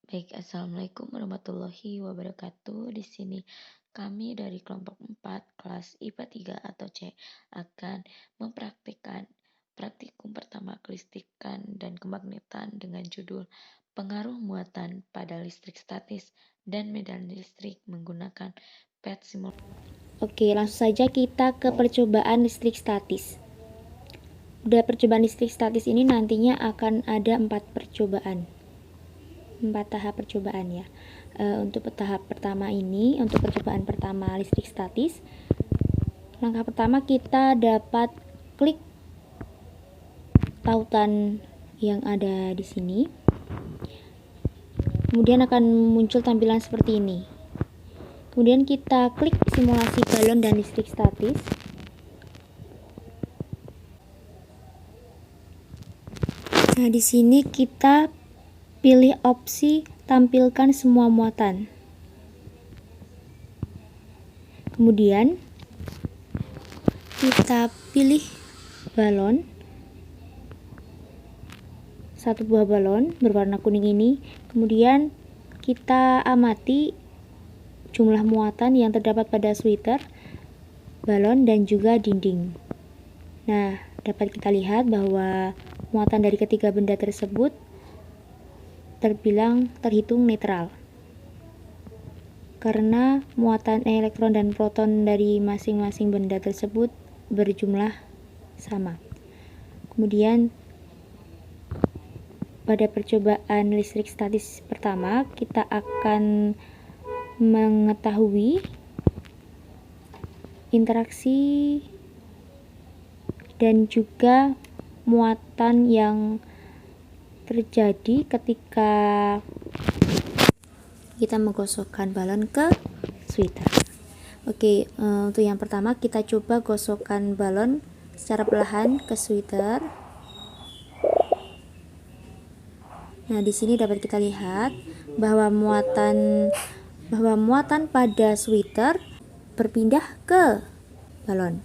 Baik, Assalamualaikum warahmatullahi wabarakatuh. Di sini kami dari kelompok 4 kelas IPA 3 atau C akan mempraktikkan praktikum pertama kelistrikan dan kemagnetan dengan judul Pengaruh Muatan pada Listrik Statis dan Medan Listrik menggunakan PET simulator. Oke, langsung saja kita ke percobaan listrik statis. Pada percobaan listrik statis ini nantinya akan ada 4 tahap percobaan ya. Untuk tahap pertama ini, untuk percobaan pertama listrik statis, langkah pertama kita dapat klik tautan yang ada di sini. Kemudian akan muncul tampilan seperti ini. Kemudian kita klik simulasi balon dan listrik statis. Nah, di sini kita pilih opsi tampilkan semua muatan. Kemudian kita pilih balon, satu buah balon berwarna kuning ini. Kemudian kita amati jumlah muatan yang terdapat pada sweater, balon, dan juga dinding. Nah, dapat kita lihat bahwa muatan dari ketiga benda tersebut terhitung netral karena muatan elektron dan proton dari masing-masing benda tersebut berjumlah sama. Kemudian pada percobaan listrik statis pertama kita akan mengetahui interaksi dan juga muatan yang terjadi ketika kita menggosokkan balon ke sweater. Oke, untuk yang pertama kita coba gosokkan balon secara perlahan ke sweater. Nah, di sini dapat kita lihat bahwa muatan pada sweater berpindah ke balon.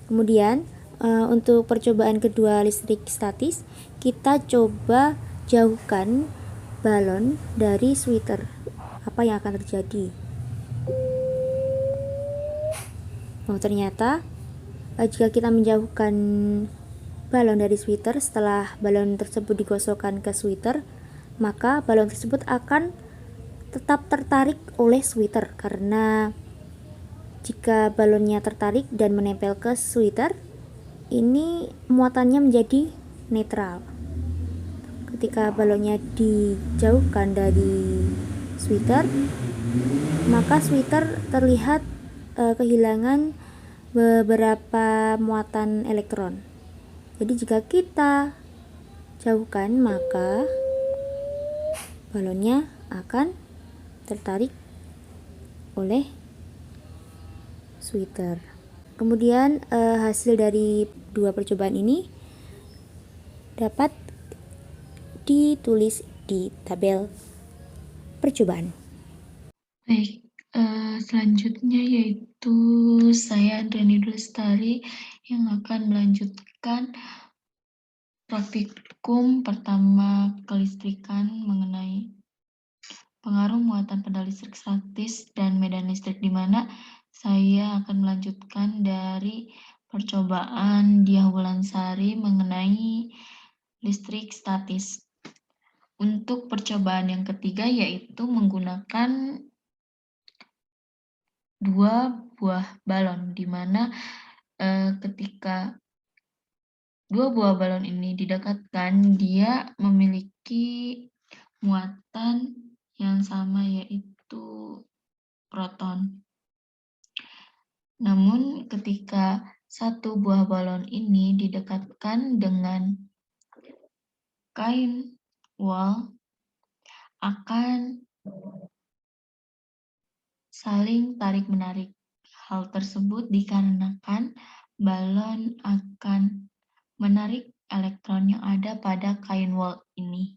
Kemudian untuk percobaan kedua listrik statis, kita coba jauhkan balon dari sweater. Apa yang akan terjadi? Oh, ternyata jika kita menjauhkan balon dari sweater setelah balon tersebut digosokkan ke sweater, maka balon tersebut akan tetap tertarik oleh sweater karena jika balonnya tertarik dan menempel ke sweater, ini muatannya menjadi netral. Ketika balonnya dijauhkan dari sweater, maka sweater terlihat kehilangan beberapa muatan elektron. Jadi jika kita jauhkan, maka balonnya akan tertarik oleh sweater. Kemudian hasil dari dua percobaan ini dapat ditulis di tabel percobaan. Baik, selanjutnya yaitu saya Andriani Lestari yang akan melanjutkan praktikum pertama kelistrikan mengenai pengaruh muatan pada listrik statis dan medan listrik, di mana saya akan melanjutkan dari percobaan Diah Wulansari mengenai listrik statis. Untuk percobaan yang ketiga yaitu menggunakan dua buah balon, di mana ketika dua buah balon ini didekatkan, dia memiliki muatan yang sama yaitu proton. Namun ketika satu buah balon ini didekatkan dengan kain wol, akan saling tarik-menarik. Hal tersebut dikarenakan balon akan menarik elektron yang ada pada kain wol ini.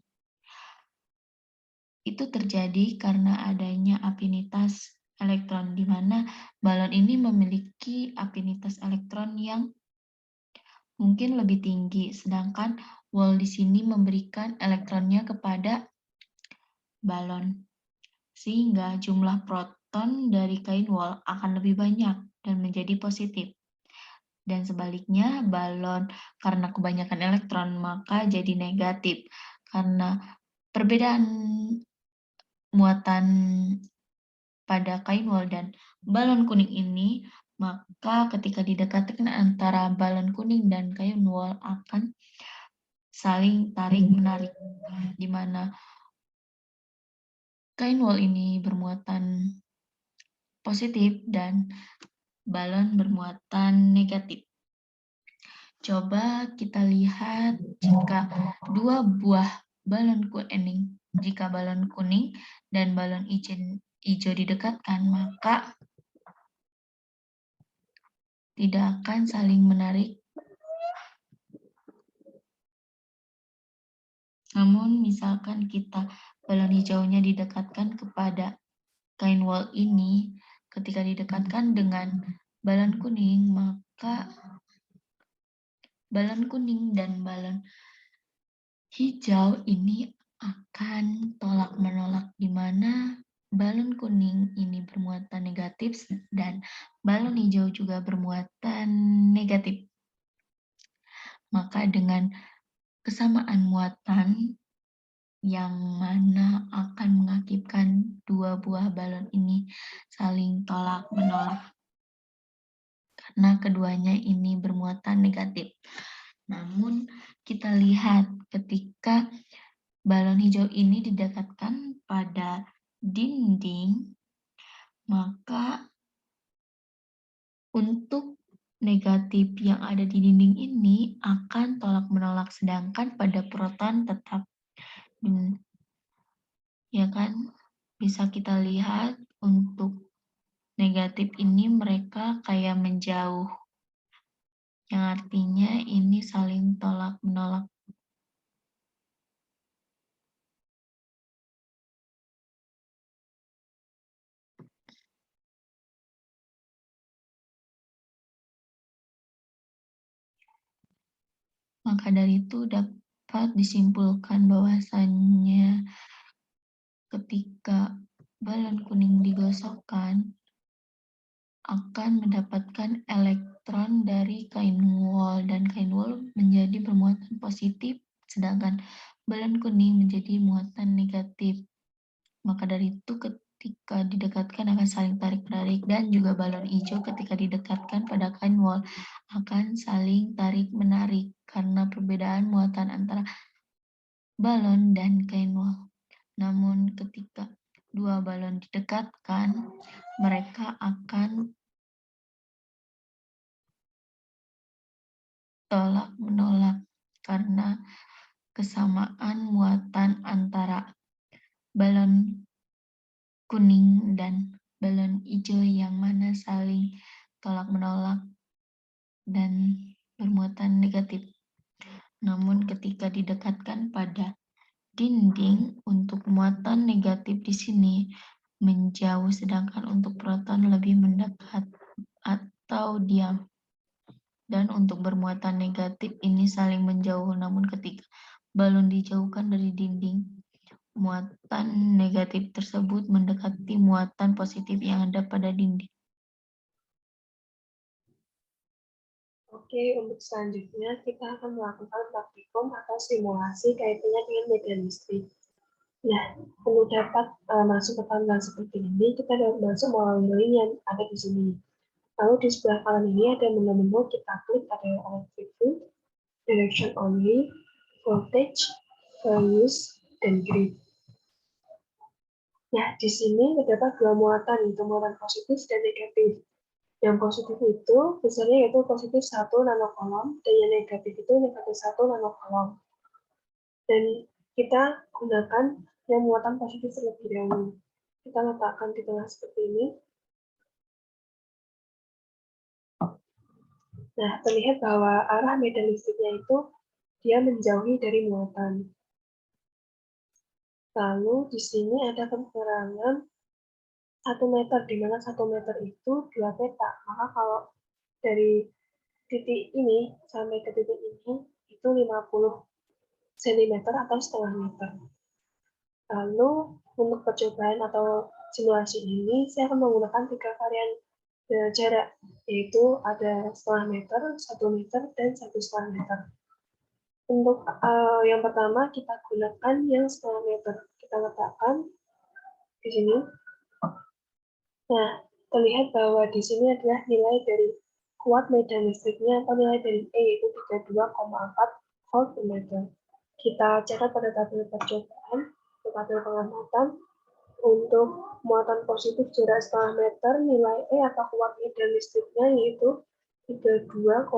Itu terjadi karena adanya afinitas elektron, di mana balon ini memiliki afinitas elektron yang mungkin lebih tinggi, sedangkan wol di sini memberikan elektronnya kepada balon, sehingga jumlah proton dari kain wol akan lebih banyak dan menjadi positif. Dan sebaliknya, balon karena kebanyakan elektron maka jadi negatif. Karena perbedaan muatan pada kain wol dan balon kuning ini, maka ketika didekatkan antara balon kuning dan kain wol akan saling tarik-menarik, di mana kain wol ini bermuatan positif dan balon bermuatan negatif. Coba kita lihat jika dua buah balon kuning, jika balon kuning dan balon hijau didekatkan, maka tidak akan saling menarik. Namun misalkan kita balon hijaunya didekatkan kepada kain wol ini, ketika didekatkan dengan balon kuning, maka balon kuning dan balon hijau ini akan tolak-menolak, di mana balon kuning ini bermuatan negatif dan balon hijau juga bermuatan negatif. Maka dengan kesamaan muatan yang mana akan mengakibatkan dua buah balon ini saling tolak-menolak karena keduanya ini bermuatan negatif. Namun kita lihat ketika balon hijau ini didekatkan pada dinding, maka untuk negatif yang ada di dinding ini akan tolak-menolak, sedangkan pada proton tetap, ya kan? Bisa kita lihat untuk negatif ini mereka kayak menjauh, yang artinya ini saling tolak-menolak. Maka dari itu dapat disimpulkan bahwasannya ketika balon kuning digosokkan akan mendapatkan elektron dari kain wol dan kain wol menjadi bermuatan positif, sedangkan balon kuning menjadi muatan negatif. Maka dari itu ketika didekatkan akan saling tarik-menarik, dan juga balon hijau ketika didekatkan pada kain wol akan saling tarik-menarik karena perbedaan muatan antara balon dan kain wol. Namun ketika dua balon didekatkan, mereka akan tolak-menolak karena kesamaan muatan antara balon kuning dan balon hijau yang mana saling tolak-menolak dan bermuatan negatif. Namun ketika didekatkan pada dinding, untuk muatan negatif di sini menjauh, sedangkan untuk proton lebih mendekat atau diam. Dan untuk bermuatan negatif ini saling menjauh, namun ketika balon dijauhkan dari dinding, muatan negatif tersebut mendekati muatan positif yang ada pada dinding. Oke, untuk selanjutnya kita akan melakukan praktikum atau simulasi kaitannya dengan medan listrik. Nah, untuk dapat masuk ke tampilan seperti ini, kita dapat masuk melalui yang ada di sini. Lalu di sebelah kanan ini ada menu-menu, kita klik ada electric view, direction only, voltage, values, dan grid. Nah, di sini terdapat dua muatan, yaitu muatan positif dan negatif. Yang positif itu besarnya yaitu positif 1 nanocoulomb, dan yang negatif itu negatif 1 nanocoulomb. Dan kita gunakan yang muatan positif terlebih dahulu. Kita letakkan di tengah seperti ini. Nah, terlihat bahwa arah medan listriknya itu dia menjauhi dari muatan. Lalu di sini ada keterangan 1 meter, di mana 1 meter itu 2 petak. Maka kalau dari titik ini sampai ke titik ini itu 50 cm atau setengah meter. Lalu Untuk percobaan atau simulasi ini, saya akan menggunakan 3 varian jarak, yaitu ada setengah meter, 1 meter, dan 1,5 meter. Untuk yang pertama, kita gunakan yang setengah meter. Kita letakkan di sini. Nah, terlihat bahwa di sini adalah nilai dari kuat medan listriknya atau nilai dari E, yaitu 32,4 volt per meter. Kita catat pada tabel percobaan, atau tabel pengamatan. Untuk muatan positif jarak setengah meter, nilai E atau kuat medan listriknya yaitu 32,4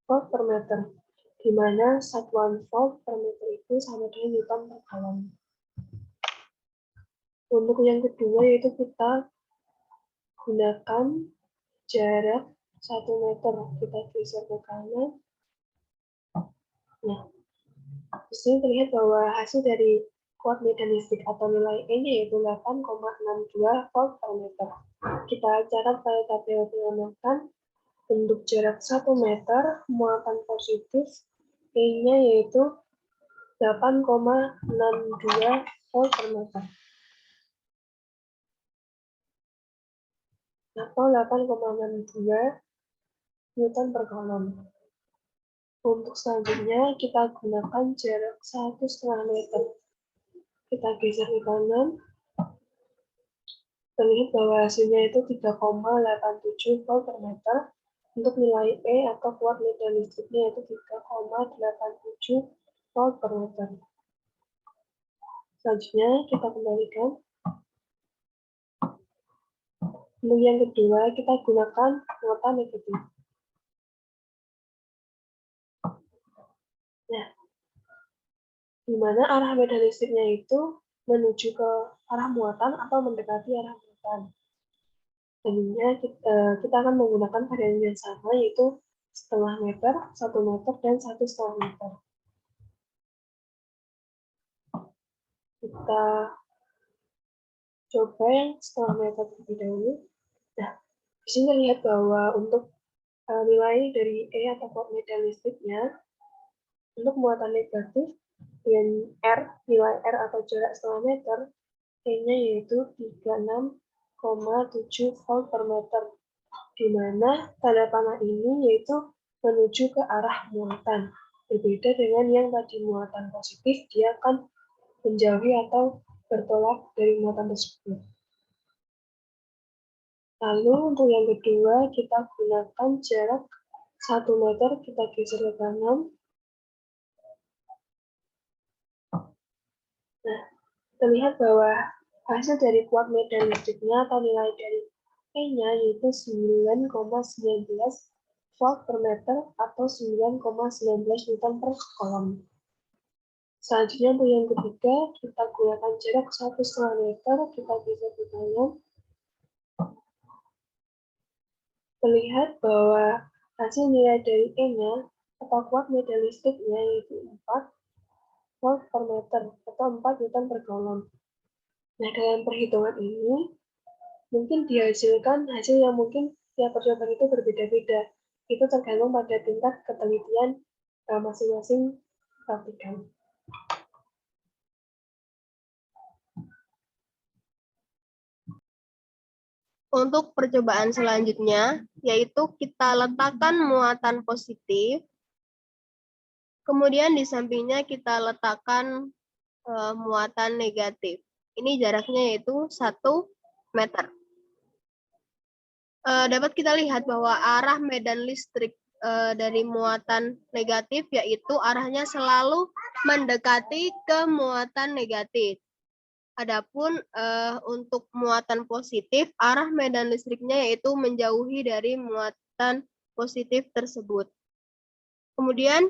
volt per meter, di mana satuan volt per meter itu sama dengan Newton per coulomb. Untuk yang kedua yaitu kita gunakan jarak 1 meter, kita geser ke kanan. Nah, di sini terlihat bahwa hasil dari kuat medan listrik atau nilai E-nya yaitu 8,62 volt per meter. Kita catat pada tabel pengamatan. Untuk jarak 1 meter, muatan positif E-nya yaitu 8,62 volt per meter. Atau 8,62 Newton per coulomb. Untuk selanjutnya, kita gunakan jarak 1,5 meter. Kita geser ke kanan. Terlihat bahwa hasilnya itu 3,87 volt per meter. Untuk nilai E atau kuat medan listriknya yaitu 3,87 volt per meter. Selanjutnya kita kembalikan. Untuk yang kedua, kita gunakan muatan negatif. Nah, di mana arah medan listriknya itu menuju ke arah muatan atau mendekati arah muatan. Selanjutnya kita akan menggunakan varian yang sama, yaitu setengah meter, 1 meter, dan 1,5 meter. Kita coba yang setengah meter terlebih dahulu. Nah, di sini terlihat bahwa untuk nilai dari E atau kuat medan listriknya, untuk muatan negatif dengan R, nilai R atau jarak setengah meter, E-nya yaitu 36,7 volt per meter, di mana tanda panah ini yaitu menuju ke arah muatan. Berbeda dengan yang tadi muatan positif, dia akan menjauhi atau bertolak dari muatan tersebut. Lalu untuk yang kedua, kita gunakan jarak 1 meter, kita geser ke kanan. Nah, terlihat bahwa hasil dari kuat medan listriknya atau nilai dari E-nya yaitu 9,19 volt per meter atau 9,19 Newton per coulomb. Selanjutnya untuk yang ketiga, kita gunakan jarak 1,5 meter, kita geser ke kanan. Terlihat bahwa hasil nilai dari E-nya atau kuat medan listriknya yaitu 4 volt per meter atau 4 Newton per coulomb. Nah, dalam perhitungan ini, mungkin dihasilkan hasil yang mungkin tiap percobaan itu berbeda-beda. Itu tergantung pada tingkat ketelitian masing-masing praktikan. Untuk percobaan selanjutnya, yaitu kita letakkan muatan positif, kemudian di sampingnya kita letakkan muatan negatif. Ini jaraknya yaitu 1 meter. Dapat kita lihat bahwa arah medan listrik dari muatan negatif yaitu arahnya selalu mendekati ke muatan negatif. Adapun untuk muatan positif, arah medan listriknya yaitu menjauhi dari muatan positif tersebut. Kemudian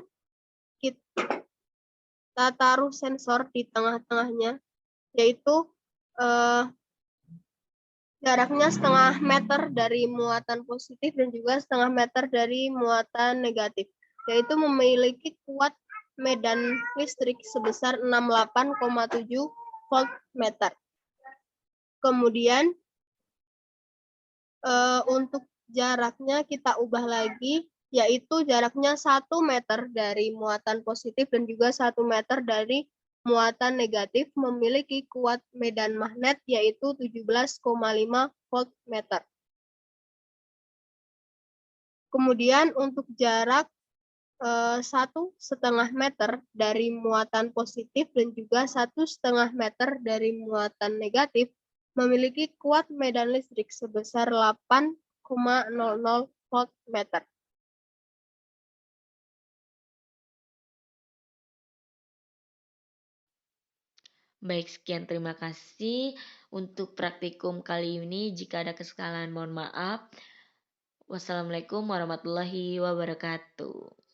kita taruh sensor di tengah-tengahnya, yaitu jaraknya setengah meter dari muatan positif dan juga setengah meter dari muatan negatif, yaitu memiliki kuat medan listrik sebesar 68,7 volt meter. Kemudian untuk jaraknya kita ubah lagi, yaitu jaraknya 1 meter dari muatan positif dan juga 1 meter dari muatan negatif memiliki kuat medan magnet yaitu 17,5 voltmeter. Kemudian untuk jarak 1,5 meter dari muatan positif dan juga 1,5 meter dari muatan negatif memiliki kuat medan listrik sebesar 8,00 voltmeter. Baik, sekian terima kasih untuk praktikum kali ini. Jika ada kesalahan, mohon maaf. Wassalamualaikum warahmatullahi wabarakatuh.